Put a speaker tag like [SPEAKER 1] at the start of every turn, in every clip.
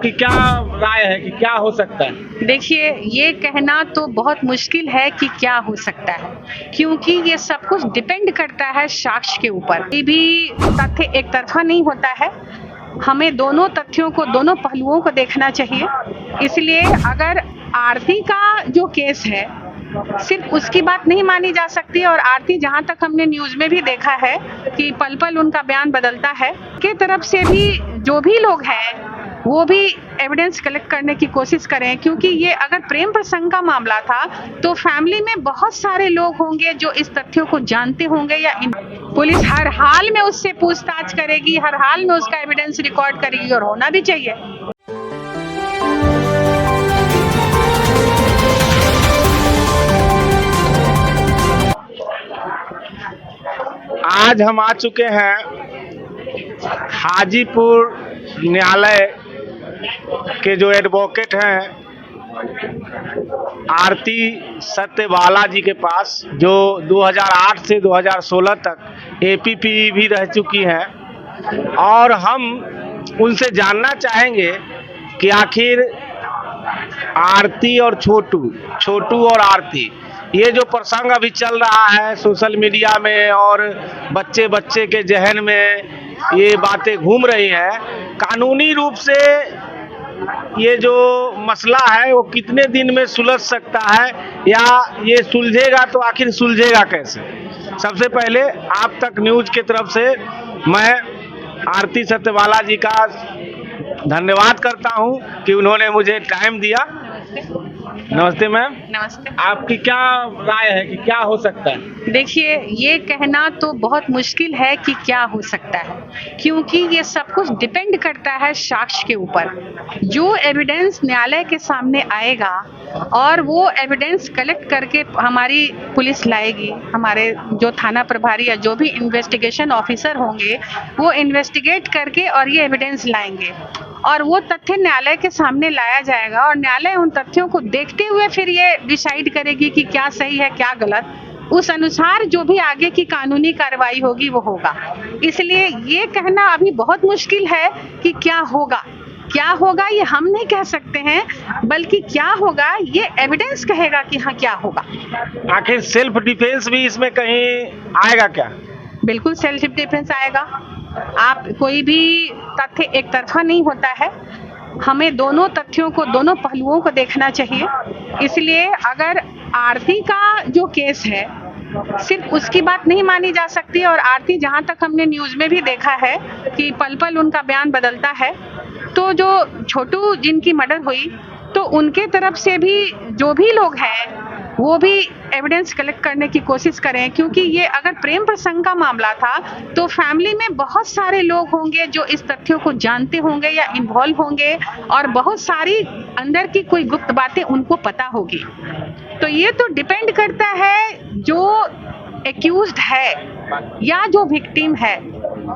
[SPEAKER 1] आपकी क्या राय है कि क्या हो सकता है?
[SPEAKER 2] देखिए, ये कहना तो बहुत मुश्किल है कि क्या हो सकता है, क्योंकि ये सब कुछ डिपेंड करता है साक्ष्य के ऊपर। कोई भी तथ्य एक तरफा नहीं होता है, हमें दोनों तथ्यों को, दोनों पहलुओं को देखना चाहिए। इसलिए अगर आरती का जो केस है, सिर्फ उसकी बात नहीं मानी जा सकती। और आरती, जहां तक हमने न्यूज में भी देखा है कि पल पल उनका बयान बदलता है, के तरफ से भी जो भी लोग हैं वो भी एविडेंस कलेक्ट करने की कोशिश करें, क्योंकि ये अगर प्रेम प्रसंग का मामला था तो फैमिली में बहुत सारे लोग होंगे जो इस तथ्यों को जानते होंगे, या पुलिस हर हाल में उससे पूछताछ करेगी, हर हाल में उसका एविडेंस रिकॉर्ड करेगी, और होना भी चाहिए।
[SPEAKER 1] आज हम आ चुके हैं हाजीपुर न्यायालय के जो एडवोकेट हैं आरती सत्यबाला जी के पास, जो 2008 से 2016 तक एपीपी भी रह चुकी हैं, और हम उनसे जानना चाहेंगे कि आखिर आरती और छोटू और आरती, ये जो प्रसंग अभी चल रहा है सोशल मीडिया में और बच्चे बच्चे के जहन में ये बातें घूम रही हैं, कानूनी रूप से ये जो मसला है वो कितने दिन में सुलझ सकता है, या ये सुलझेगा तो आखिर सुलझेगा कैसे? सबसे पहले आप तक न्यूज की तरफ से मैं आरती सत्यबाला जी का धन्यवाद करता हूं कि उन्होंने मुझे टाइम दिया। नमस्ते मैम।
[SPEAKER 2] नमस्ते।
[SPEAKER 1] आपकी क्या राय है कि क्या हो सकता है?
[SPEAKER 2] देखिए, ये कहना तो बहुत मुश्किल है कि क्या हो सकता है, क्योंकि ये सब कुछ डिपेंड करता है साक्ष्य के ऊपर। जो एविडेंस न्यायालय के सामने आएगा और वो एविडेंस कलेक्ट करके हमारी पुलिस लाएगी, हमारे जो थाना प्रभारी या जो भी इन्वेस्टिगेशन ऑफिसर होंगे वो इन्वेस्टिगेट करके और ये एविडेंस लाएंगे, और वो तथ्य न्यायालय के सामने लाया जाएगा, और न्यायालय उन तथ्यों को देखते हुए फिर ये डिसाइड करेगी कि क्या सही है क्या गलत। उस अनुसार जो भी आगे की कानूनी कार्रवाई होगी वो होगा। इसलिए ये कहना अभी बहुत मुश्किल है कि क्या होगा ये हम नहीं कह सकते हैं, बल्कि क्या होगा ये एविडेंस कहेगा कि हाँ क्या होगा।
[SPEAKER 1] आखिर सेल्फ डिफेंस भी इसमें कहीं आएगा क्या?
[SPEAKER 2] बिल्कुल सेल्फ डिफेंस आएगा। आप, कोई भी तथ्य एक तरफा नहीं होता है, हमें दोनों तथ्यों को, दोनों पहलुओं को देखना चाहिए। इसलिए अगर आरती का जो केस है, सिर्फ उसकी बात नहीं मानी जा सकती। और आरती, जहां तक हमने न्यूज में भी देखा है कि पल पल उनका बयान बदलता है, तो जो छोटू जिनकी मर्डर हुई, तो उनके तरफ से भी जो भी लोग हैं वो भी एविडेंस कलेक्ट करने की कोशिश करें, क्योंकि ये अगर प्रेम प्रसंग का मामला था तो फैमिली में बहुत सारे लोग होंगे जो इस तथ्यों को जानते होंगे या इन्वॉल्व होंगे, और बहुत सारी अंदर की कोई गुप्त बातें उनको पता होगी। तो ये तो डिपेंड करता है जो एक्यूज्ड है या जो विक्टिम है,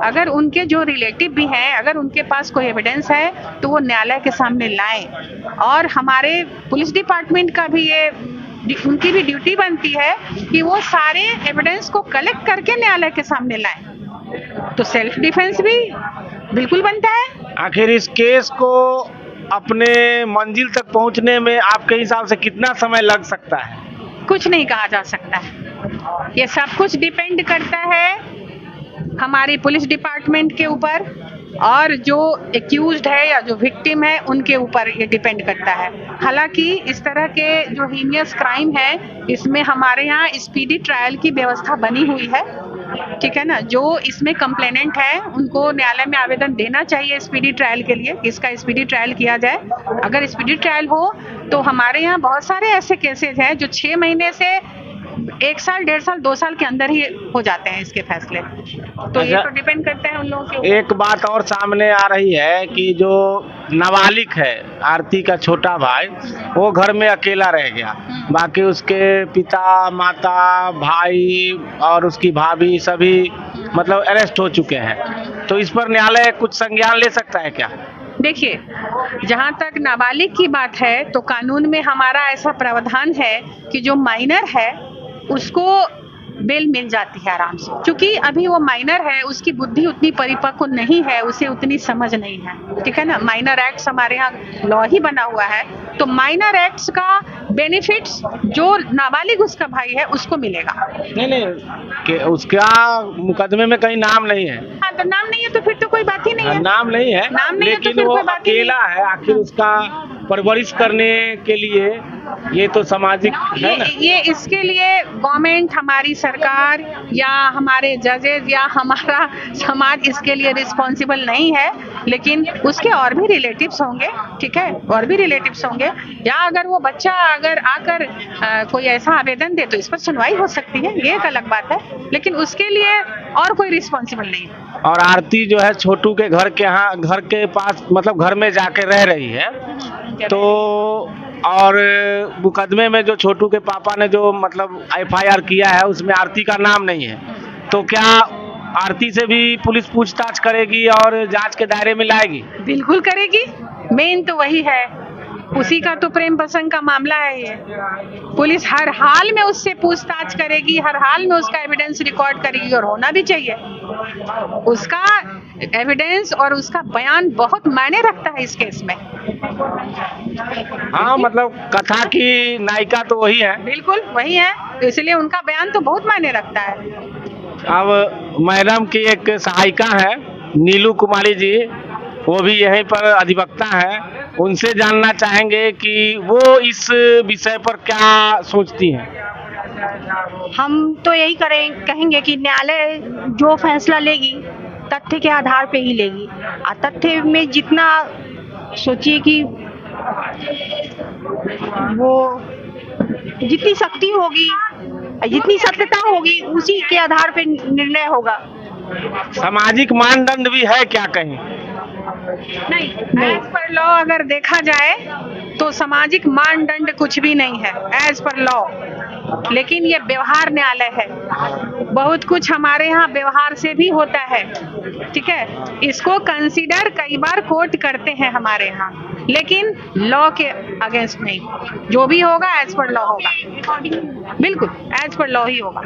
[SPEAKER 2] अगर उनके जो रिलेटिव भी हैं, अगर उनके पास कोई एविडेंस है तो वो न्यायालय के सामने लाएं। और हमारे पुलिस डिपार्टमेंट का भी ये, उनकी भी ड्यूटी बनती है कि वो सारे एविडेंस को कलेक्ट करके न्यायालय के सामने लाएं। तो सेल्फ डिफेंस भी बिल्कुल बनता है।
[SPEAKER 1] आखिर इस केस को अपने मंजिल तक पहुंचने में आपके हिसाब से कितना समय लग सकता है?
[SPEAKER 2] कुछ नहीं कहा जा सकता है, ये सब कुछ डिपेंड करता है हमारी पुलिस डिपार्टमेंट के ऊपर, और जो एक्यूज्ड है या जो विक्टिम है उनके ऊपर ये डिपेंड करता है। हालांकि इस तरह के जो हीनियस क्राइम है, इसमें हमारे यहाँ स्पीडी ट्रायल की व्यवस्था बनी हुई है, ठीक है ना। जो इसमें कंप्लेनेंट है उनको न्यायालय में आवेदन देना चाहिए स्पीडी ट्रायल के लिए, इसका स्पीडी ट्रायल किया जाए। अगर स्पीडी ट्रायल हो तो हमारे यहाँ बहुत सारे ऐसे केसेज हैं जो 6 महीने से 1 साल, 1.5 साल, 2 साल के अंदर ही हो जाते हैं इसके फैसले। तो ये तो डिपेंड करता है उन लोगों के ऊपर।
[SPEAKER 1] एक बात और सामने आ रही है कि जो नाबालिग है आरती का छोटा भाई, वो घर में अकेला रह गया, बाकी उसके पिता, माता, भाई और उसकी भाभी सभी मतलब अरेस्ट हो चुके हैं। तो इस पर न्यायालय कुछ संज्ञान ले सकता है क्या?
[SPEAKER 2] देखिए, जहाँ तक नाबालिग की बात है तो कानून में हमारा ऐसा प्रावधान है कि जो माइनर है उसको बेल मिल जाती है आराम से, क्योंकि अभी वो माइनर है, उसकी बुद्धि उतनी परिपक्व नहीं है, उसे उतनी समझ नहीं है, ठीक है ना। माइनर एक्ट्स हमारे यहाँ लॉ ही बना हुआ है, तो माइनर एक्ट्स का बेनिफिट्स जो नाबालिग उसका भाई है उसको मिलेगा।
[SPEAKER 1] नहीं कि उसका मुकदमे में कहीं नाम नहीं है।
[SPEAKER 2] हाँ, तो नाम नहीं है तो फिर तो कोई बात ही नहीं है।
[SPEAKER 1] नाम नहीं है,
[SPEAKER 2] नाम नहीं है तो
[SPEAKER 1] लेकिन
[SPEAKER 2] फिर
[SPEAKER 1] वो
[SPEAKER 2] कोई बात ही नहीं।
[SPEAKER 1] अकेला है, आखिर उसका परवरिश करने के लिए ये तो सामाजिक है ना।
[SPEAKER 2] ये इसके लिए गवर्नमेंट, हमारी सरकार या हमारे जजेस या हमारा समाज इसके लिए रिस्पॉन्सिबल नहीं है, लेकिन उसके और भी रिलेटिव्स होंगे, ठीक है, और भी रिलेटिव्स होंगे, या अगर वो बच्चा अगर आकर कोई ऐसा आवेदन दे तो इस पर सुनवाई हो सकती है, ये एक अलग बात है, लेकिन उसके लिए और कोई रिस्पॉन्सिबल नहीं है।
[SPEAKER 1] और आरती जो है छोटू के घर के यहाँ, घर के पास, मतलब घर में जाके रह रही है, तो और मुकदमे में जो छोटू के पापा ने जो मतलब FIR किया है उसमें आरती का नाम नहीं है, तो क्या आरती से भी पुलिस पूछताछ करेगी और जांच के दायरे में लाएगी?
[SPEAKER 2] बिल्कुल करेगी, मेन तो वही है, उसी का तो प्रेम प्रसंग का मामला है ये। पुलिस हर हाल में उससे पूछताछ करेगी, हर हाल में उसका एविडेंस रिकॉर्ड करेगी, और होना भी चाहिए। उसका एविडेंस और उसका बयान बहुत मायने रखता है इस केस में।
[SPEAKER 1] हाँ, मतलब कथा की नायिका तो वही है।
[SPEAKER 2] बिल्कुल वही है, तो इसलिए उनका बयान तो बहुत मायने रखता है।
[SPEAKER 1] अब मैडम की एक सहायिका है नीलू कुमारी जी, वो भी यहीं पर अधिवक्ता है, उनसे जानना चाहेंगे कि वो इस विषय पर क्या सोचती हैं।
[SPEAKER 3] हम तो यही कहेंगे कि न्यायालय जो फैसला लेगी तथ्य के आधार पे ही लेगी, और तथ्य में जितना सोचिए कि वो जितनी शक्ति होगी, जितनी सत्यता होगी, उसी के आधार पे निर्णय होगा।
[SPEAKER 1] सामाजिक मानदंड भी है क्या कहीं?
[SPEAKER 2] नहीं, एज पर लॉ अगर देखा जाए तो सामाजिक मानदंड कुछ भी नहीं है एज पर लॉ, लेकिन ये व्यवहार न्यायालय है, बहुत कुछ हमारे यहाँ व्यवहार से भी होता है, ठीक है, इसको कंसीडर कई बार कोर्ट करते हैं हमारे यहाँ, लेकिन लॉ के अगेंस्ट नहीं, जो भी होगा एज पर लॉ होगा, बिल्कुल एज पर लॉ ही होगा।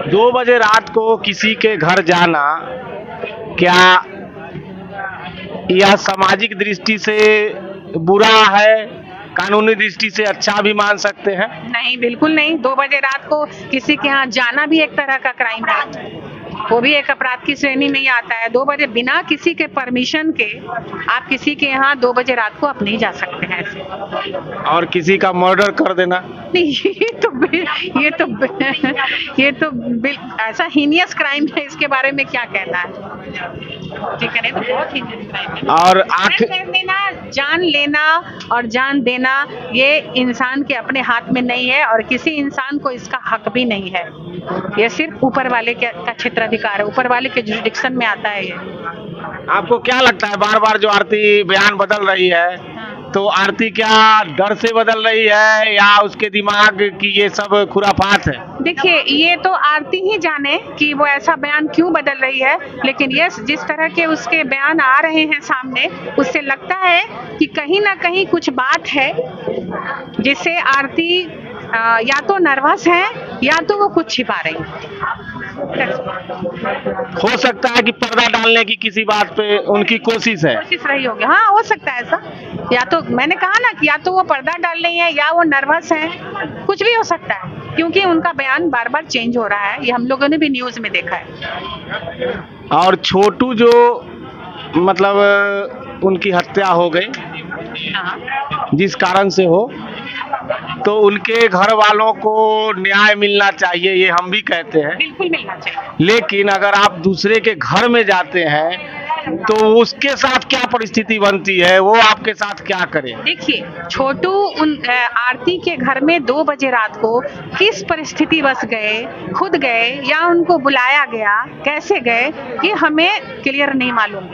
[SPEAKER 1] 2 बजे रात को किसी के घर जाना क्या यह सामाजिक दृष्टि से बुरा है, कानूनी दृष्टि से अच्छा भी मान सकते हैं?
[SPEAKER 2] नहीं, बिल्कुल नहीं। 2 बजे रात को किसी के यहाँ जाना भी एक तरह का क्राइम है, वो भी एक अपराध की श्रेणी में ही आता है। 2 बजे बिना किसी के परमिशन के आप किसी के यहाँ 2 बजे रात को आप नहीं जा सकते हैं ऐसे।
[SPEAKER 1] और किसी का मर्डर कर देना?
[SPEAKER 2] नहीं, ये तो ऐसा हीनियस क्राइम है, इसके बारे में क्या कहना है, ठीक है, नहीं तो बहुत हीनियस क्राइम है। और जान लेना और जान देना ये इंसान के अपने हाथ में नहीं है, और किसी इंसान को इसका हक भी नहीं है, ये सिर्फ ऊपर वाले का क्षेत्राधिकार है, ऊपर वाले के जुरिडिक्शन में आता है ये।
[SPEAKER 1] आपको क्या लगता है बार बार जो आरती बयान बदल रही है, तो आरती क्या डर से बदल रही है या उसके दिमाग की ये सब खुराफात है?
[SPEAKER 2] देखिए, ये तो आरती ही जाने कि वो ऐसा बयान क्यों बदल रही है, लेकिन ये जिस तरह के उसके बयान आ रहे हैं सामने, उससे लगता है कि कहीं ना कहीं कुछ बात है जिससे आरती या तो नर्वस है या तो वो कुछ छिपा रही है।
[SPEAKER 1] हो सकता है कि पर्दा डालने की किसी बात पे उनकी कोशिश
[SPEAKER 2] रही होगी, हाँ हो सकता है ऐसा, या तो मैंने कहा ना कि या तो वो पर्दा डाल रही है या वो नर्वस है, कुछ भी हो सकता है, क्योंकि उनका बयान बार बार चेंज हो रहा है, ये हम लोगों ने भी न्यूज में देखा है।
[SPEAKER 1] और छोटू जो मतलब उनकी हत्या हो गई, जिस कारण से हो, तो उनके घर वालों को न्याय मिलना चाहिए, ये हम भी कहते हैं,
[SPEAKER 2] बिल्कुल मिलना चाहिए।
[SPEAKER 1] लेकिन अगर आप दूसरे के घर में जाते हैं तो उसके साथ क्या परिस्थिति बनती है, वो आपके साथ क्या करे?
[SPEAKER 2] देखिए, छोटू आरती के घर में 2 बजे रात को किस परिस्थिति बस गए, खुद गए या उनको बुलाया गया, कैसे गए, ये हमें क्लियर नहीं मालूम।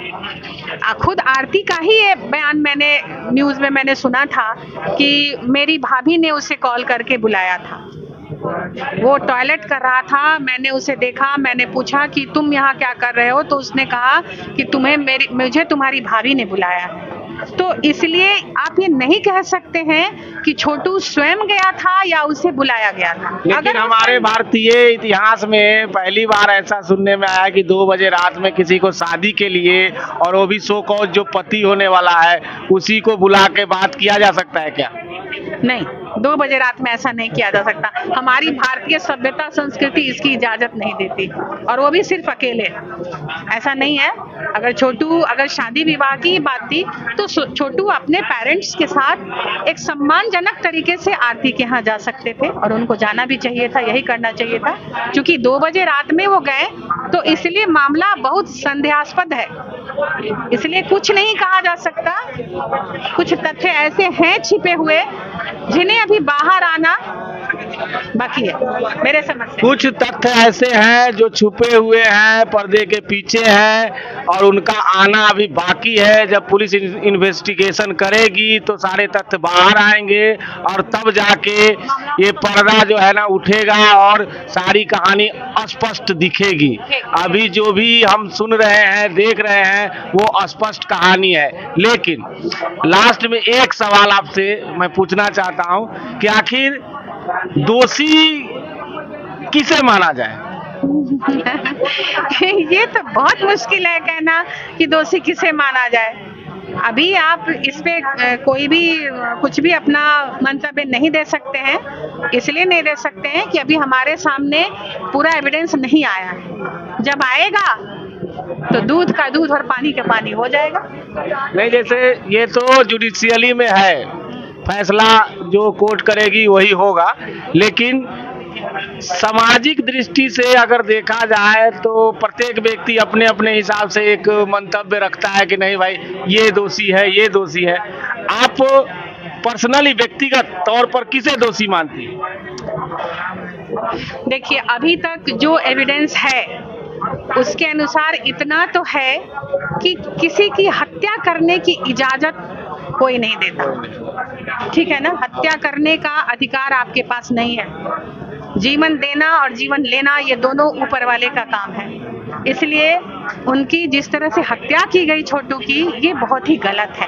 [SPEAKER 2] खुद आरती का ही ये बयान मैंने न्यूज में मैंने सुना था कि मेरी भाभी ने उसे कॉल करके बुलाया था, वो टॉयलेट कर रहा था, मैंने उसे देखा, मैंने पूछा कि तुम यहाँ क्या कर रहे हो, तो उसने कहा कि मुझे तुम्हारी भाभी ने बुलाया है। तो इसलिए आप ये नहीं कह सकते हैं कि छोटू स्वयं गया था या उसे बुलाया गया था।
[SPEAKER 1] लेकिन
[SPEAKER 2] वो
[SPEAKER 1] हमारे
[SPEAKER 2] स्वयं-
[SPEAKER 1] भारतीय इतिहास में पहली बार ऐसा सुनने में आया कि 2 बजे रात में किसी को शादी के लिए, और वो भी सो कॉज जो पति होने वाला है, उसी को बुला के बात किया जा सकता है क्या?
[SPEAKER 2] नहीं, 2 बजे रात में ऐसा नहीं किया जा सकता। हमारी भारतीय सभ्यता संस्कृति इसकी इजाजत नहीं देती, और वो भी सिर्फ अकेले। ऐसा नहीं है। अगर शादी विवाह की बात थी तो छोटू अपने पेरेंट्स के साथ एक सम्मानजनक तरीके से आरती के यहाँ जा सकते थे, और उनको जाना भी चाहिए था, यही करना चाहिए था। क्योंकि 2 बजे रात में वो गए तो इसलिए मामला बहुत संदेहास्पद है, इसलिए कुछ नहीं कहा जा सकता। कुछ तथ्य ऐसे हैं छिपे हुए जिन्हें अभी बाहर आना बाकी है मेरे समझ से।
[SPEAKER 1] कुछ तथ्य ऐसे हैं जो छुपे हुए हैं, पर्दे के पीछे हैं, और उनका आना अभी बाकी है। जब पुलिस इन्वेस्टिगेशन करेगी तो सारे तथ्य बाहर आएंगे, और तब जाके ये पर्दा जो है ना उठेगा और सारी कहानी स्पष्ट दिखेगी। अभी जो भी हम सुन रहे हैं, देख रहे हैं, वो अस्पष्ट कहानी है। लेकिन लास्ट में एक सवाल आपसे मैं पूछना चाहता हूं कि आखिर दोषी किसे माना जाए?
[SPEAKER 2] ये तो बहुत मुश्किल है कहना कि दोषी किसे माना जाए। अभी आप इस पे कोई भी कुछ भी अपना मंतव्य नहीं दे सकते हैं। इसलिए नहीं दे सकते हैं कि अभी हमारे सामने पूरा एविडेंस नहीं आया है। जब आएगा तो दूध का दूध और पानी का पानी हो जाएगा।
[SPEAKER 1] नहीं, जैसे ये तो जुडिशियली में है, फैसला जो कोर्ट करेगी वही होगा, लेकिन सामाजिक दृष्टि से अगर देखा जाए तो प्रत्येक व्यक्ति अपने अपने हिसाब से एक मंतव्य रखता है कि नहीं भाई ये दोषी है, ये दोषी है। आप पर्सनली व्यक्तिगत तौर पर किसे दोषी मानती है?
[SPEAKER 2] देखिए, अभी तक जो एविडेंस है उसके अनुसार इतना तो है कि किसी की हत्या करने की इजाजत कोई नहीं देता। ठीक है ना, हत्या करने का अधिकार आपके पास नहीं है। जीवन देना और जीवन लेना ये दोनों ऊपर वाले का काम है। इसलिए उनकी जिस तरह से हत्या की गई छोटू की, ये बहुत ही गलत है।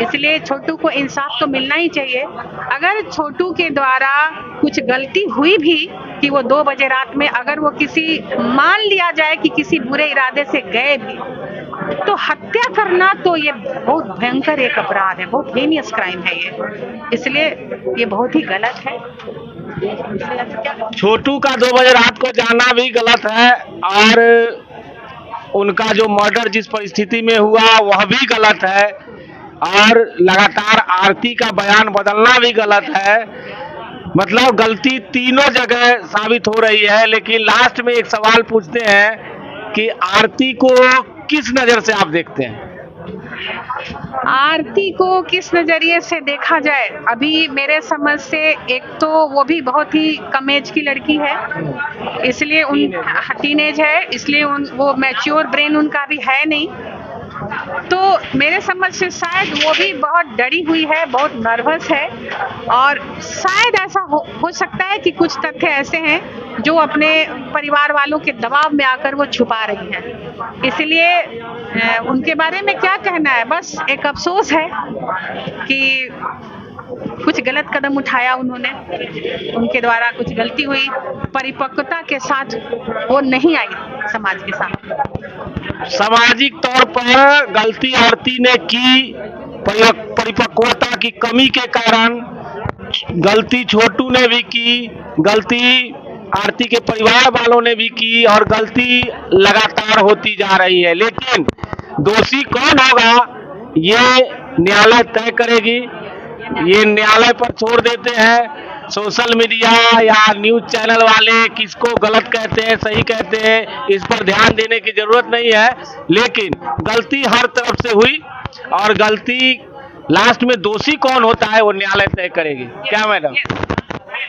[SPEAKER 2] इसलिए छोटू को इंसाफ तो मिलना ही चाहिए। अगर छोटू के द्वारा कुछ गलती हुई भी कि वो 2 बजे रात में, अगर वो किसी मान लिया जाए कि किसी बुरे इरादे से गए भी, तो हत्या करना तो ये बहुत भयंकर एक अपराध है, बहुत हेनियस क्राइम है ये। इसलिए ये बहुत ही गलत है।
[SPEAKER 1] छोटू का 2 बजे रात को जाना भी गलत है, और उनका जो मर्डर जिस परिस्थिति में हुआ वह भी गलत है, और लगातार आरती का बयान बदलना भी गलत है। मतलब गलती तीनों जगह साबित हो रही है। लेकिन लास्ट में एक सवाल पूछते हैं कि आरती को किस नजर से आप देखते हैं?
[SPEAKER 2] आरती को किस नजरिए से देखा जाए, अभी मेरे समझ से एक तो वो भी बहुत ही कम एज की लड़की है, इसलिए टीनेज है, इसलिए वो मैच्योर ब्रेन उनका भी है नहीं। तो मेरे समझ से शायद वो भी बहुत डरी हुई है, बहुत नर्वस है, और शायद ऐसा हो सकता है कि कुछ तथ्य ऐसे हैं जो अपने परिवार वालों के दबाव में आकर वो छुपा रही है। इसलिए उनके बारे में क्या कहना है, बस एक अफसोस है कि कुछ गलत कदम उठाया उन्होंने, उनके द्वारा कुछ गलती हुई, परिपक्वता के साथ वो नहीं आई समाज के सामने।
[SPEAKER 1] सामाजिक तौर पर गलती आरती ने की, परिपक्वता की कमी के कारण गलती छोटू ने भी की, गलती आरती के परिवार वालों ने भी की, और गलती लगातार होती जा रही है। लेकिन दोषी कौन होगा ये न्यायालय तय करेगी। ये न्यायालय पर छोड़ देते हैं। सोशल मीडिया या न्यूज चैनल वाले किसको गलत कहते हैं, सही कहते हैं, इस पर ध्यान देने की जरूरत नहीं है। लेकिन गलती हर तरफ से हुई, और गलती लास्ट में दोषी कौन होता है वो न्यायालय तय करेगी। क्या मैडम?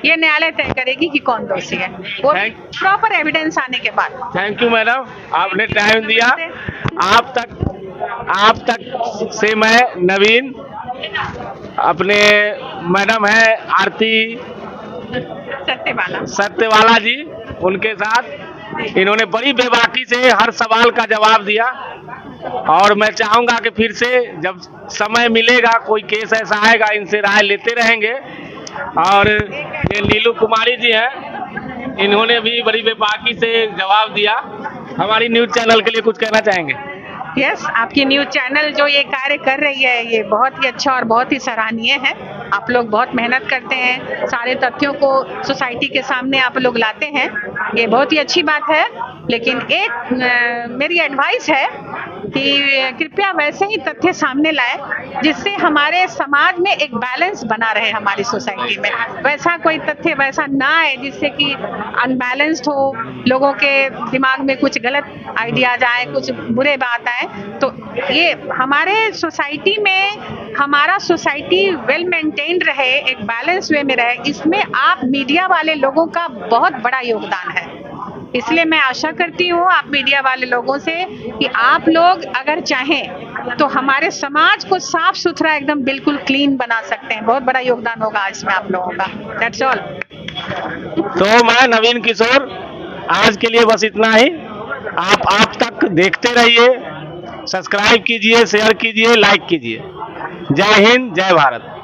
[SPEAKER 2] ये न्यायालय तय करेगी कि कौन दोषी है, वो प्रॉपर एविडेंस आने के बाद।
[SPEAKER 1] थैंक यू मैडम, आपने टाइम दिया। आप तक से मैं नवीन, अपने मैडम है आरती
[SPEAKER 2] सत्यवाला
[SPEAKER 1] जी, उनके साथ इन्होंने बड़ी बेबाकी से हर सवाल का जवाब दिया और मैं चाहूंगा कि फिर से जब समय मिलेगा कोई केस ऐसा आएगा इनसे राय लेते रहेंगे। और ये नीलू कुमारी जी हैं, इन्होंने भी बड़ी बेबाकी से जवाब दिया। हमारी न्यूज चैनल के लिए कुछ कहना चाहेंगे?
[SPEAKER 2] यस, आपकी न्यूज चैनल जो ये कार्य कर रही है ये बहुत ही अच्छा और बहुत ही सराहनीय है। आप लोग बहुत मेहनत करते हैं, सारे तथ्यों को सोसाइटी के सामने आप लोग लाते हैं, ये बहुत ही अच्छी बात है। लेकिन एक मेरी एडवाइस है कि कृपया वैसे ही तथ्य सामने लाएं जिससे हमारे समाज में एक बैलेंस बना रहे हमारी सोसाइटी में। वैसा कोई तथ्य वैसा ना आए जिससे कि अनबैलेंस्ड हो, लोगों के दिमाग में कुछ गलत आइडियाज आए, कुछ बुरे बात आए। तो ये हमारे सोसाइटी में हमारा सोसाइटी वेल मेंटेन्ड रहे, एक बैलेंस वे में रहे, इसमें आप मीडिया वाले लोगों का बहुत बड़ा योगदान है। इसलिए मैं आशा करती हूँ आप मीडिया वाले लोगों से कि आप लोग अगर चाहें तो हमारे समाज को साफ सुथरा एकदम बिल्कुल क्लीन बना सकते हैं। बहुत बड़ा योगदान होगा इसमें आप लोगों का। That's all.
[SPEAKER 1] तो मैं नवीन किशोर, आज के लिए बस इतना ही। आप तक देखते रहिए, सब्सक्राइब कीजिए, शेयर कीजिए, लाइक कीजिए। जय हिंद, जय भारत।